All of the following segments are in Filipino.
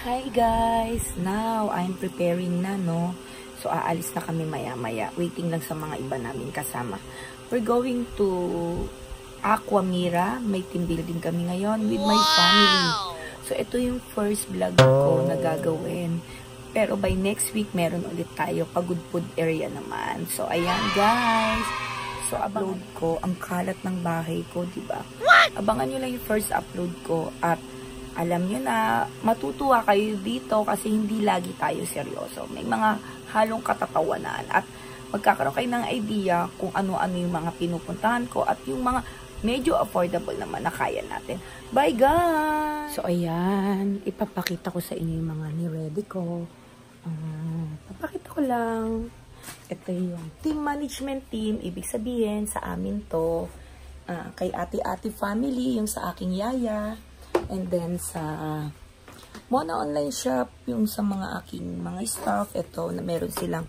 Hi guys! Now, I'm preparing na, no? So, aalis na kami maya-maya. Waiting lang sa mga iba namin kasama. We're going to Aquamira. May team building kami ngayon with my family. So, ito yung first vlog ko na gagawin. Pero by next week, meron ulit tayo. Pagudpud area naman. So, ayan guys! So, upload ko. Ang kalat ng bahay ko, diba? Abangan nyo lang yung first upload ko. At alam nyo na, matutuwa kayo dito kasi hindi lagi tayo seryoso. May mga halong katatawanan at magkakaroon kayo ng idea kung ano-ano yung mga pinupuntahan ko at yung mga medyo affordable naman na kaya natin. Bye guys! So ayan, ipapakita ko sa inyo yung mga ni-ready ko. Papakita ko lang. Ito yung team management team. Ibig sabihin sa amin to. Kay ate-ate family, yung sa aking yaya. And then sa Mona Online Shop, yung sa mga aking mga staff, ito na meron silang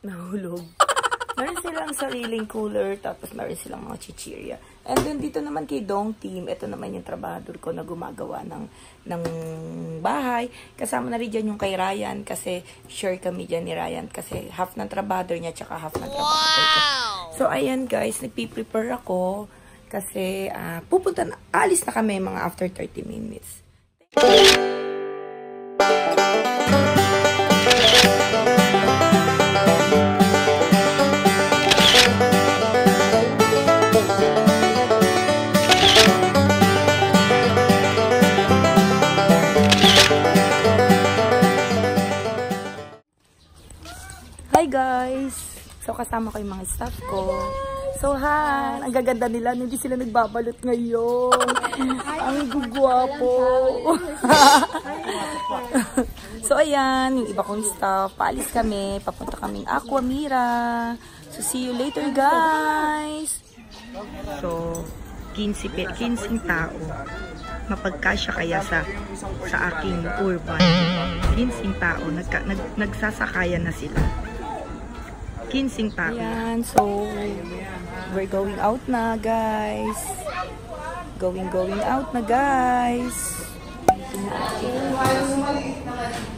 nahulog. Meron silang sariling cooler, tapos meron silang mga chichirya. And then dito naman kay Dong Team, ito naman yung trabahador ko na gumagawa ng bahay. Kasama na rin dyan yung kay Ryan kasi share kami dyan ni Ryan kasi half ng trabahador niya tsaka half ng trabahador ko. So ayan guys, nagpiprepare ako. Kasi alis na kami mga after 30 minutes. Hi guys! So kasama ko yung mga staff ko. So, hi! Ang gaganda nila. Hindi sila nagbabalot ngayon. Ang gugwapo. So, ayan. Yung iba kong staff. Paalis kami. Papunta kaming Aquamira. So, see you later, guys! So, 15 tao. Mapagkasya kaya sa aking urban. 15 tao. Nagsasakayan na sila. 15 tao. Ayan. So, we're going out na, guys. Going out na, guys.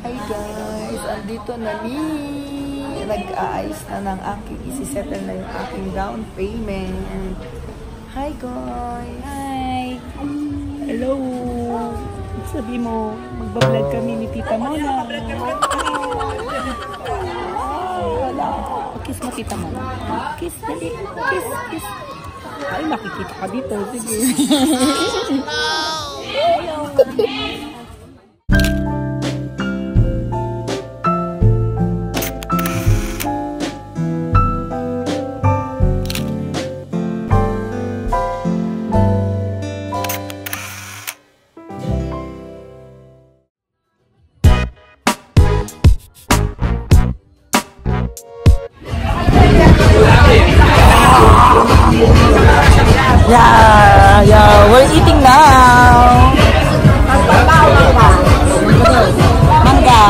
Hi, guys. Andito na ni. Nag-aayos na ng aking, isi-settle na yung aking down payment. Hi, guys. Hi. Hello. Sabi mo, magbablog kami ni Tita Mona. Wala. Kiss mo, Tita Mona. Kiss, dali. Kiss, kiss. Ay, makikita ka dito. Sige. Yeah, we're eating now. Mangga.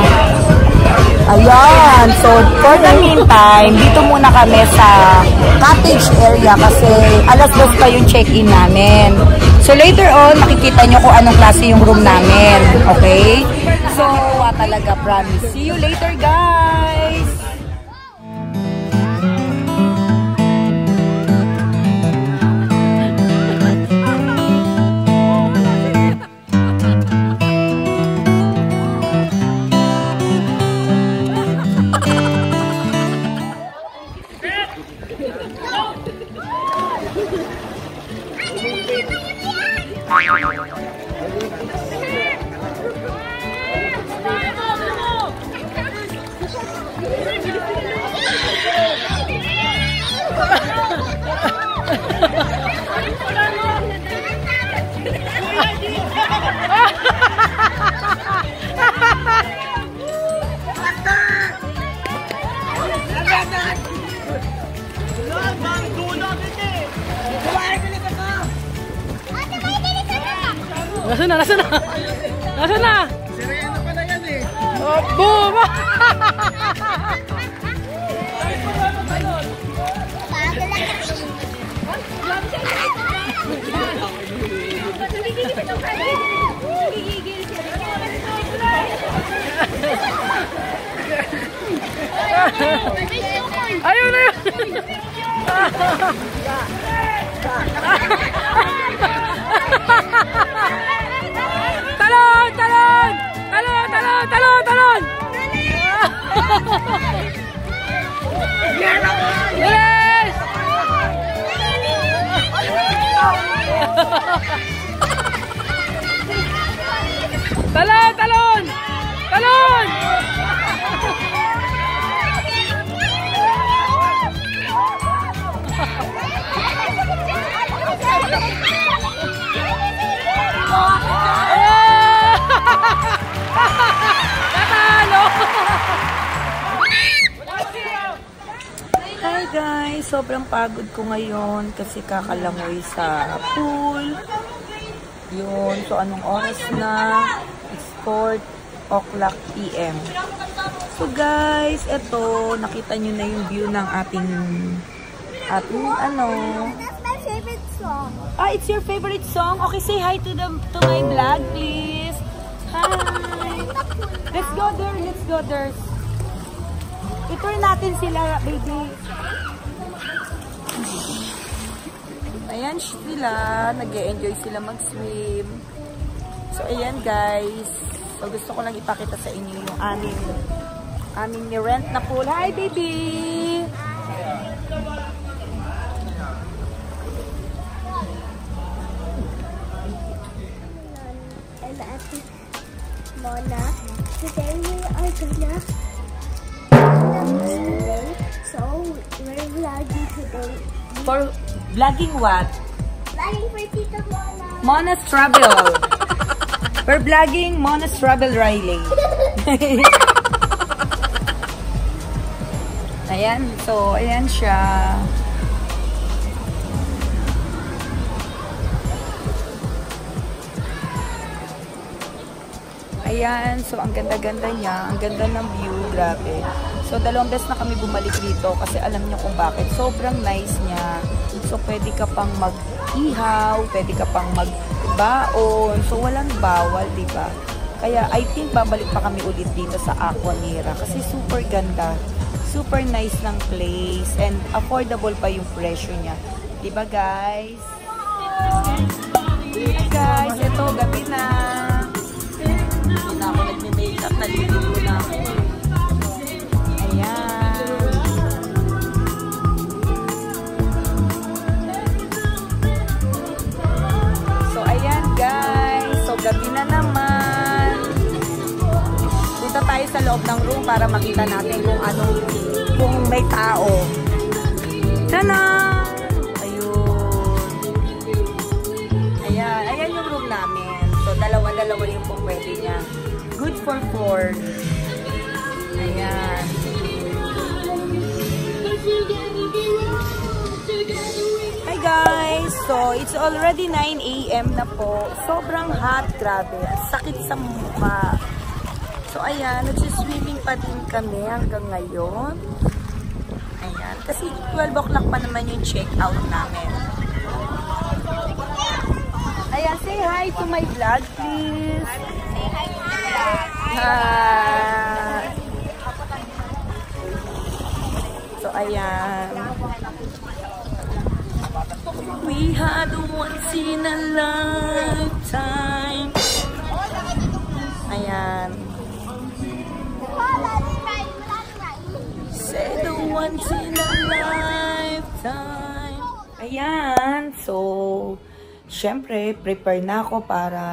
Ayan. So, for the meantime, dito muna kami sa cottage area kasi alas 2 pa yung check-in namin. So, later on, makikita nyo kung anong klase yung room namin. Okay? So, talaga, promise. See you later, guys! Nasaan na? Sirena pala yan eh. Oh, boom! Nagigigil Ayun na yun! Talon! Talon! Talon! Talon! Talon! Talon! Yes! Talon! Talon! Talon! Natalo! Hi guys! Sobrang pagod ko ngayon kasi kakalangoy sa pool. Yun. So, anong oras na? It's 4 o'clock PM. So, guys, eto, nakita nyo na yung view ng ating ano. That's my favorite song. Ah, it's your favorite song? Okay, say hi to my vlog, please. Hi! Let's go there, let's go there. Itour natin sila, baby. Ayan sila, nag-e-enjoy sila mag-swim. So, ayan guys. So, gusto ko lang ipakita sa inyo yung aming ni-rent na pool. Hi, baby! I'm Ate Mona. Today we are gonna so we're vlogging today. For vlogging what? Vlogging for Tita Mona. Mona's Travel. We're vlogging Mona's Travel Riley. Ayan. So, ayan siya. Ayan. So, ang ganda-ganda niya. Ang ganda ng view. Grabe. So, 2 beses na kami bumalik dito kasi alam niyo kung bakit. Sobrang nice niya. So, pwede ka pang mag-ihaw, pwede ka pang mag-baon. So, walang bawal, diba? Kaya, I think babalik pa kami ulit dito sa Aquanera kasi super ganda. Super nice ng place and affordable pa yung presyo niya. Diba, guys? Diba, guys? Ito, gabi na. Hindi na ako nagme-makeup. Naliligo na ako. Ayan. So, ayan guys. So, gabi na naman. Punta tayo sa loob ng room para makita natin kung may tao. Tana! Ayun. Ayan. Ayan yung room namin. So, dalawa-dalawa yung pong pwede niya. Good for 4. Ayan. Hi guys! So, it's already 9 AM na po. Sobrang hot, grabe. Sakit sa mukha. So, ayan. Nagsiswimming pa din kami hanggang ngayon. Ayan. Kasi 12 o'clock pa naman yung check-out namin. Ayan. Say hi to my vlog, please. Say hi to my vlog. Hi! So, ayan. We had a once in a lifetime. Ayan. Say the once in a lifetime. Ayan. So, syempre, prepare na ako para,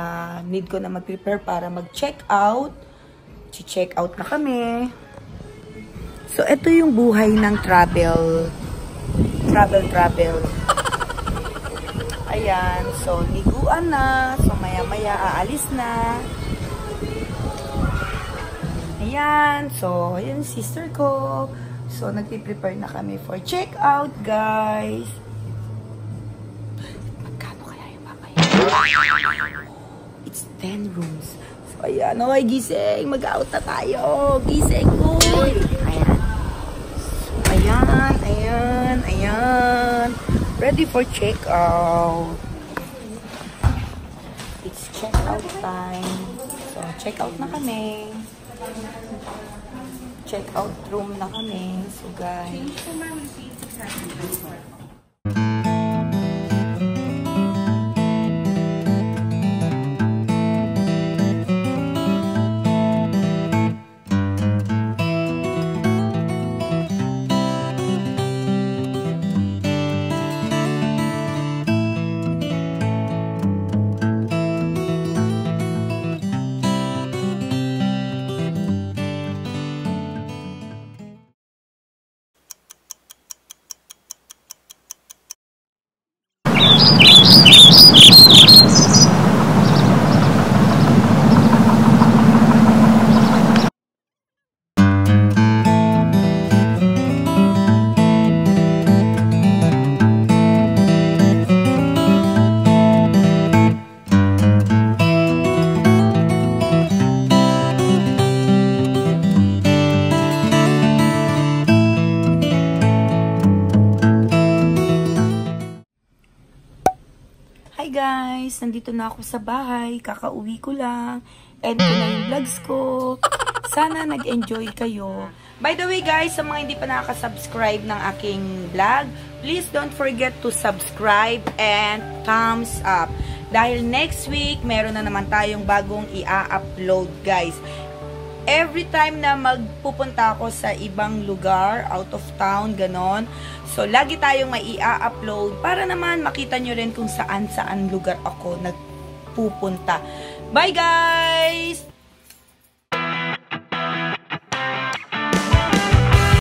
need ko na mag-prepare para mag-check out. Check out na kami. So, ito yung buhay ng travel. Ayan. So, liguan na. So, maya-maya aalis na. Ayan. So, ayan sister ko. So, nagpiprepare na kami for check-out, guys. Magkano kaya yung papaya? It's 10 rooms. So, ayan. Okay, gising. Mag-out na tayo. Gising. Uy! Ayan. Ayan. Ready for check-out. It's check-out time. So, check-out na kami. Mag-check out room na kami. So guys. Hi guys! Nandito na ako sa bahay. Kakauwi ko lang. End ko na yung vlogs ko. Sana nag-enjoy kayo. By the way guys, sa mga hindi pa nakaka-subscribe ng aking vlog, please don't forget to subscribe and thumbs up. Dahil next week, meron na naman tayong bagong i-upload guys. Every time na magpupunta ako sa ibang lugar, out of town, ganon. So, lagi tayong mai-upload para naman makita nyo rin kung saan-saan lugar ako nagpupunta. Bye guys!